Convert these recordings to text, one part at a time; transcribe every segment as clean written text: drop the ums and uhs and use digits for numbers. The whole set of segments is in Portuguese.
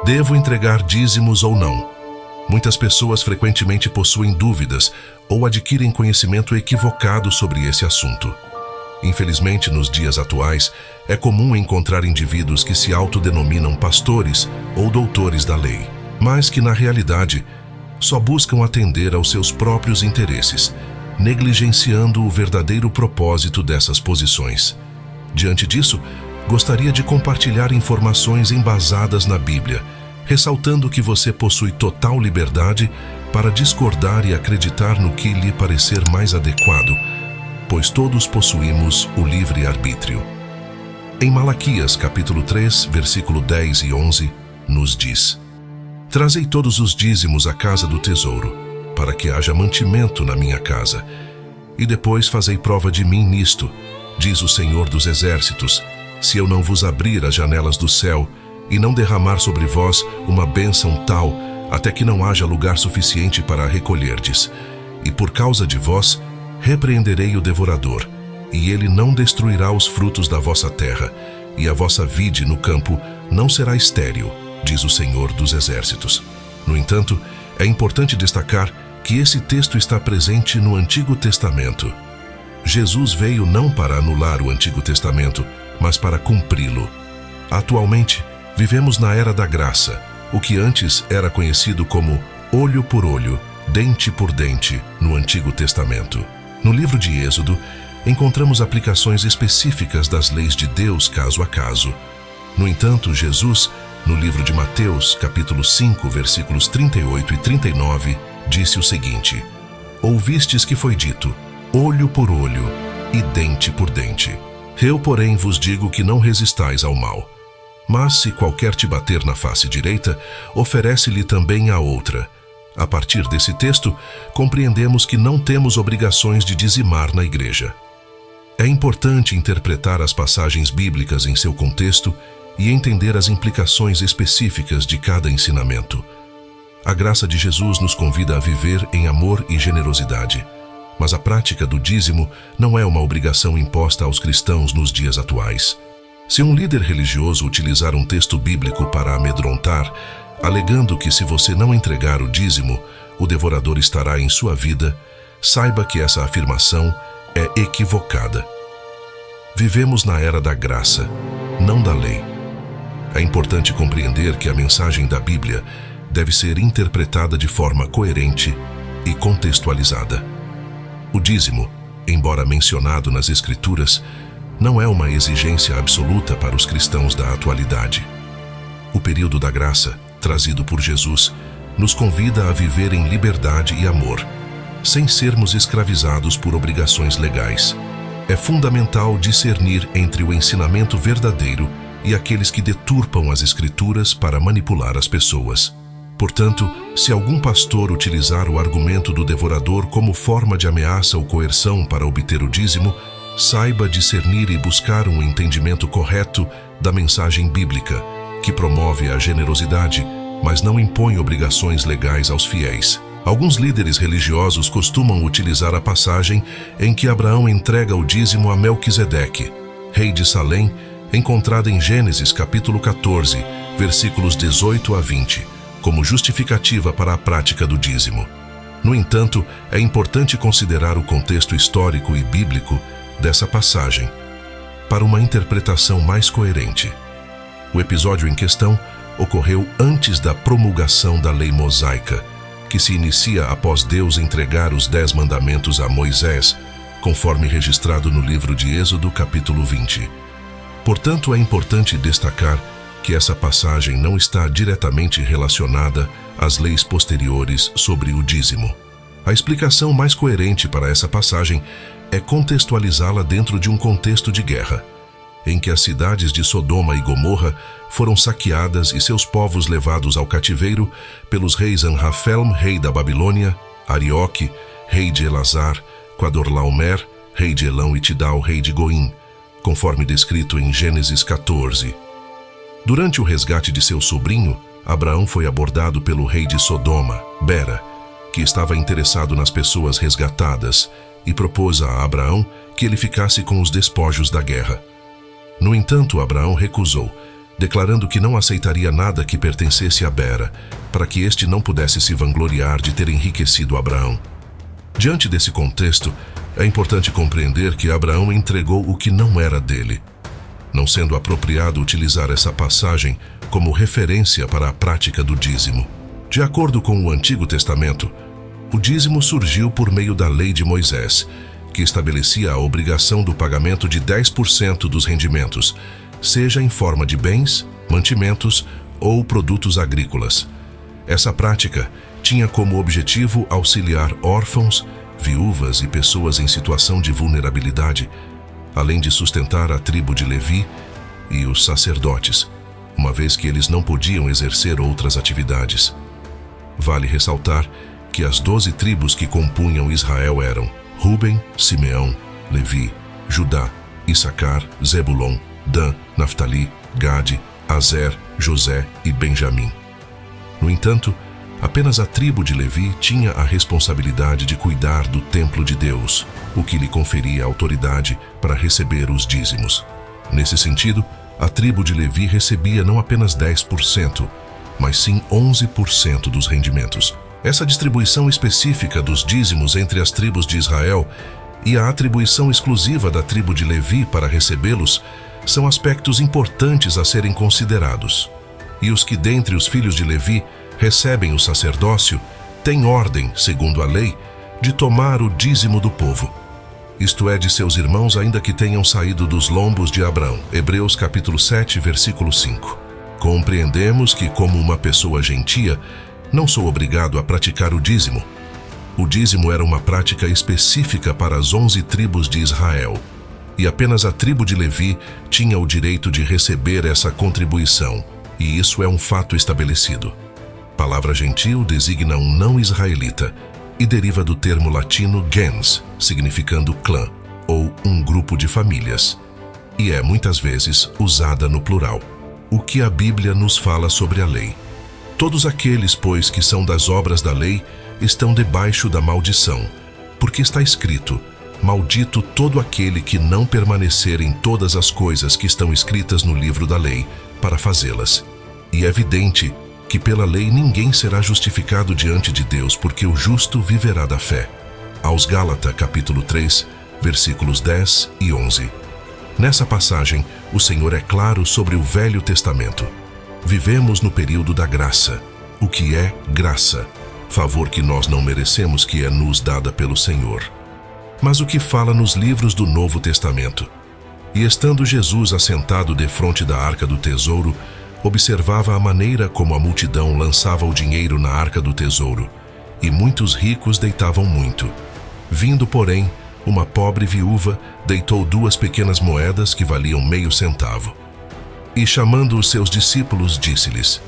Devo entregar dízimos ou não? Muitas pessoas frequentemente possuem dúvidas ou adquirem conhecimento equivocado sobre esse assunto. Infelizmente, nos dias atuais, é comum encontrar indivíduos que se autodenominam pastores ou doutores da lei, mas que, na realidade, só buscam atender aos seus próprios interesses, negligenciando o verdadeiro propósito dessas posições. Diante disso, gostaria de compartilhar informações embasadas na Bíblia, ressaltando que você possui total liberdade para discordar e acreditar no que lhe parecer mais adequado, pois todos possuímos o livre-arbítrio. Em Malaquias, capítulo 3, versículo 10 e 11, nos diz: Trazei todos os dízimos à casa do tesouro, para que haja mantimento na minha casa. E depois fazei prova de mim nisto, diz o Senhor dos Exércitos, se eu não vos abrir as janelas do céu e não derramar sobre vós uma bênção tal, até que não haja lugar suficiente para recolherdes. E por causa de vós, repreenderei o devorador, e ele não destruirá os frutos da vossa terra, e a vossa vide no campo não será estéril, diz o Senhor dos Exércitos. No entanto, é importante destacar que esse texto está presente no Antigo Testamento. Jesus veio não para anular o Antigo Testamento, mas para cumpri-lo. Atualmente, vivemos na Era da Graça, o que antes era conhecido como olho por olho, dente por dente, no Antigo Testamento. No livro de Êxodo, encontramos aplicações específicas das leis de Deus caso a caso. No entanto, Jesus, no livro de Mateus, capítulo 5, versículos 38 e 39, disse o seguinte: Ouvistes que foi dito, olho por olho e dente por dente. Eu, porém, vos digo que não resistais ao mal. Mas se qualquer te bater na face direita, oferece-lhe também a outra. A partir desse texto, compreendemos que não temos obrigações de dizimar na igreja. É importante interpretar as passagens bíblicas em seu contexto e entender as implicações específicas de cada ensinamento. A graça de Jesus nos convida a viver em amor e generosidade, mas a prática do dízimo não é uma obrigação imposta aos cristãos nos dias atuais. Se um líder religioso utilizar um texto bíblico para amedrontar, alegando que se você não entregar o dízimo, o devorador estará em sua vida, saiba que essa afirmação é equivocada. Vivemos na era da graça, não da lei. É importante compreender que a mensagem da Bíblia deve ser interpretada de forma coerente e contextualizada. O dízimo, embora mencionado nas Escrituras, não é uma exigência absoluta para os cristãos da atualidade. O período da graça, trazido por Jesus, nos convida a viver em liberdade e amor, sem sermos escravizados por obrigações legais. É fundamental discernir entre o ensinamento verdadeiro e aqueles que deturpam as Escrituras para manipular as pessoas. Portanto, se algum pastor utilizar o argumento do devorador como forma de ameaça ou coerção para obter o dízimo, saiba discernir e buscar um entendimento correto da mensagem bíblica, que promove a generosidade, mas não impõe obrigações legais aos fiéis. Alguns líderes religiosos costumam utilizar a passagem em que Abraão entrega o dízimo a Melquisedeque, rei de Salém, encontrada em Gênesis capítulo 14, versículos 18 a 20, como justificativa para a prática do dízimo. No entanto, é importante considerar o contexto histórico e bíblico dessa passagem, para uma interpretação mais coerente. O episódio em questão ocorreu antes da promulgação da lei mosaica, que se inicia após Deus entregar os 10 mandamentos a Moisés, conforme registrado no livro de Êxodo, capítulo 20. Portanto, é importante destacar que essa passagem não está diretamente relacionada às leis posteriores sobre o dízimo. A explicação mais coerente para essa passagem é contextualizá-la dentro de um contexto de guerra, em que as cidades de Sodoma e Gomorra foram saqueadas e seus povos levados ao cativeiro pelos reis Anrafelm, rei da Babilônia, Arioque, rei de Elazar, Quadorlaomer, rei de Elão e Tidal, rei de Goim, conforme descrito em Gênesis 14. Durante o resgate de seu sobrinho, Abraão foi abordado pelo rei de Sodoma, Bera, que estava interessado nas pessoas resgatadas, e propôs a Abraão que ele ficasse com os despojos da guerra. No entanto, Abraão recusou, declarando que não aceitaria nada que pertencesse a Bera, para que este não pudesse se vangloriar de ter enriquecido Abraão. Diante desse contexto, é importante compreender que Abraão entregou o que não era dele, não sendo apropriado utilizar essa passagem como referência para a prática do dízimo. De acordo com o Antigo Testamento, o dízimo surgiu por meio da lei de Moisés, que estabelecia a obrigação do pagamento de 10% dos rendimentos, seja em forma de bens, mantimentos ou produtos agrícolas. Essa prática tinha como objetivo auxiliar órfãos, viúvas e pessoas em situação de vulnerabilidade, além de sustentar a tribo de Levi e os sacerdotes, uma vez que eles não podiam exercer outras atividades. Vale ressaltar que as 12 tribos que compunham Israel eram Ruben, Simeão, Levi, Judá, Issacar, Zebulon, Dan, Naftali, Gade, Azer, José e Benjamim. No entanto, apenas a tribo de Levi tinha a responsabilidade de cuidar do templo de Deus, o que lhe conferia autoridade para receber os dízimos. Nesse sentido, a tribo de Levi recebia não apenas 10%, mas sim 11% dos rendimentos. Essa distribuição específica dos dízimos entre as tribos de Israel e a atribuição exclusiva da tribo de Levi para recebê-los são aspectos importantes a serem considerados. E os que dentre os filhos de Levi recebem o sacerdócio têm ordem, segundo a lei, de tomar o dízimo do povo, isto é, de seus irmãos, ainda que tenham saído dos lombos de Abraão. Hebreus capítulo 7, versículo 5. Compreendemos que, como uma pessoa gentia, não sou obrigado a praticar o dízimo. O dízimo era uma prática específica para as 11 tribos de Israel, e apenas a tribo de Levi tinha o direito de receber essa contribuição, e isso é um fato estabelecido. Palavra gentil designa um não-israelita e deriva do termo latino gens, significando clã, ou um grupo de famílias, e é muitas vezes usada no plural. O que a Bíblia nos fala sobre a lei? Todos aqueles, pois, que são das obras da lei, estão debaixo da maldição, porque está escrito: maldito todo aquele que não permanecer em todas as coisas que estão escritas no livro da lei, para fazê-las. E é evidente que pela lei ninguém será justificado diante de Deus, porque o justo viverá da fé. Aos Gálatas capítulo 3, versículos 10 e 11. Nessa passagem, o Senhor é claro sobre o Velho Testamento. Vivemos no período da graça. O que é graça? Favor que nós não merecemos, que é nos dada pelo Senhor. Mas o que fala nos livros do Novo Testamento? E estando Jesus assentado defronte da arca do tesouro, observava a maneira como a multidão lançava o dinheiro na arca do tesouro, e muitos ricos deitavam muito. Vindo, porém, uma pobre viúva deitou 2 pequenas moedas que valiam meio centavo. E chamando os seus discípulos, disse-lhes: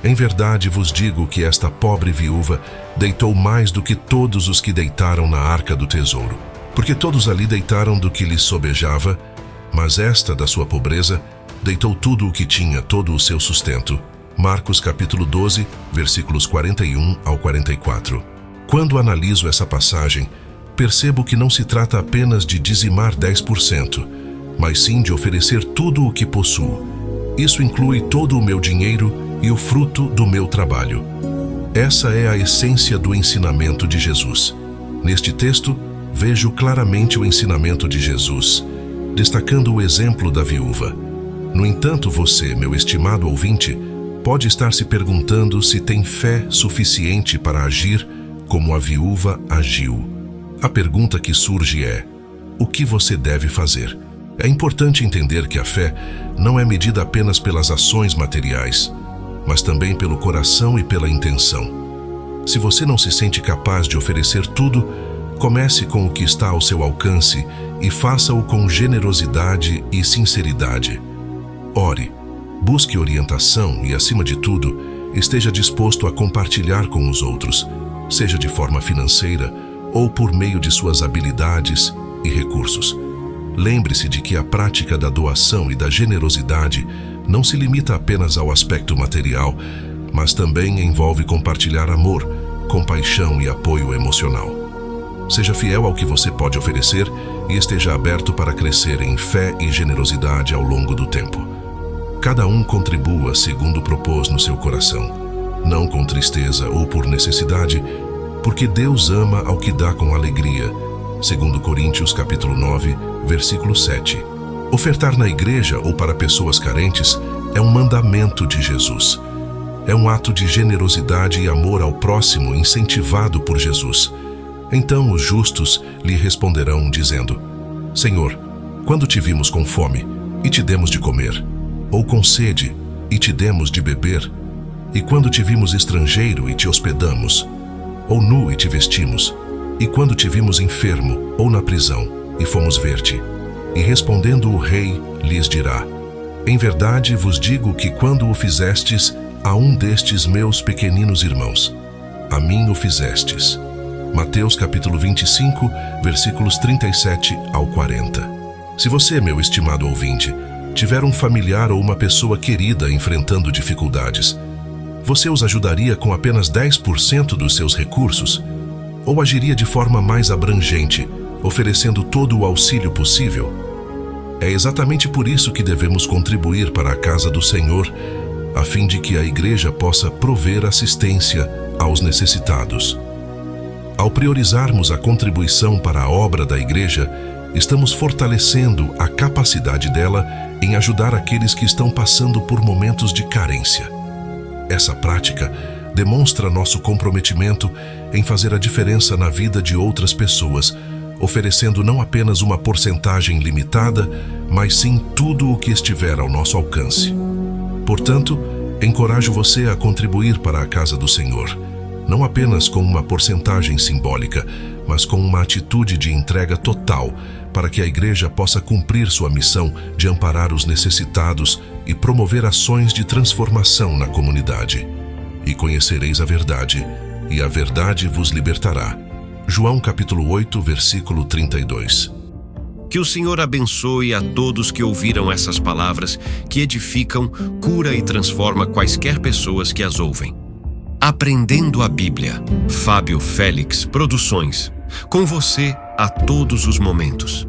em verdade vos digo que esta pobre viúva deitou mais do que todos os que deitaram na arca do tesouro, porque todos ali deitaram do que lhes sobejava, mas esta, da sua pobreza, deitou tudo o que tinha, todo o seu sustento. Marcos capítulo 12, versículos 41 ao 44. Quando analiso essa passagem, percebo que não se trata apenas de dizimar 10%, mas sim de oferecer tudo o que possuo. Isso inclui todo o meu dinheiro e o fruto do meu trabalho. Essa é a essência do ensinamento de Jesus. Neste texto, vejo claramente o ensinamento de Jesus, destacando o exemplo da viúva. No entanto, você, meu estimado ouvinte, pode estar se perguntando se tem fé suficiente para agir como a viúva agiu. A pergunta que surge é: o que você deve fazer? É importante entender que a fé não é medida apenas pelas ações materiais, mas também pelo coração e pela intenção. Se você não se sente capaz de oferecer tudo, comece com o que está ao seu alcance e faça-o com generosidade e sinceridade. Ore, busque orientação e, acima de tudo, esteja disposto a compartilhar com os outros, seja de forma financeira ou por meio de suas habilidades e recursos. Lembre-se de que a prática da doação e da generosidade não se limita apenas ao aspecto material, mas também envolve compartilhar amor, compaixão e apoio emocional. Seja fiel ao que você pode oferecer e esteja aberto para crescer em fé e generosidade ao longo do tempo. cada um contribua segundo propôs no seu coração, não com tristeza ou por necessidade, porque Deus ama ao que dá com alegria, segundo Coríntios capítulo 9, versículo 7. Ofertar na igreja ou para pessoas carentes é um mandamento de Jesus. É um ato de generosidade e amor ao próximo incentivado por Jesus. Então os justos lhe responderão dizendo: Senhor, quando te vimos com fome e te demos de comer, ou com sede e te demos de beber, e quando te vimos estrangeiro e te hospedamos, ou nu e te vestimos, e quando te vimos enfermo ou na prisão e fomos ver-te? E respondendo o rei lhes dirá: Em verdade vos digo que quando o fizestes a um destes meus pequeninos irmãos, a mim o fizestes. Mateus capítulo 25, versículos 37 ao 40. Se você, meu estimado ouvinte, tiver um familiar ou uma pessoa querida enfrentando dificuldades, você os ajudaria com apenas 10% dos seus recursos? Ou agiria de forma mais abrangente, oferecendo todo o auxílio possível? É exatamente por isso que devemos contribuir para a casa do Senhor, a fim de que a igreja possa prover assistência aos necessitados. Ao priorizarmos a contribuição para a obra da igreja, estamos fortalecendo a capacidade dela em ajudar aqueles que estão passando por momentos de carência. Essa prática demonstra nosso comprometimento em fazer a diferença na vida de outras pessoas, oferecendo não apenas uma porcentagem limitada, mas sim tudo o que estiver ao nosso alcance. Portanto, encorajo você a contribuir para a casa do Senhor, não apenas com uma porcentagem simbólica, mas com uma atitude de entrega total, para que a igreja possa cumprir sua missão de amparar os necessitados e promover ações de transformação na comunidade. E conhecereis a verdade, e a verdade vos libertará. João capítulo 8, versículo 32. Que o Senhor abençoe a todos que ouviram essas palavras, que edificam, cura e transforma quaisquer pessoas que as ouvem. Aprendendo a Bíblia. Fábio Félix Produções. Com você a todos os momentos.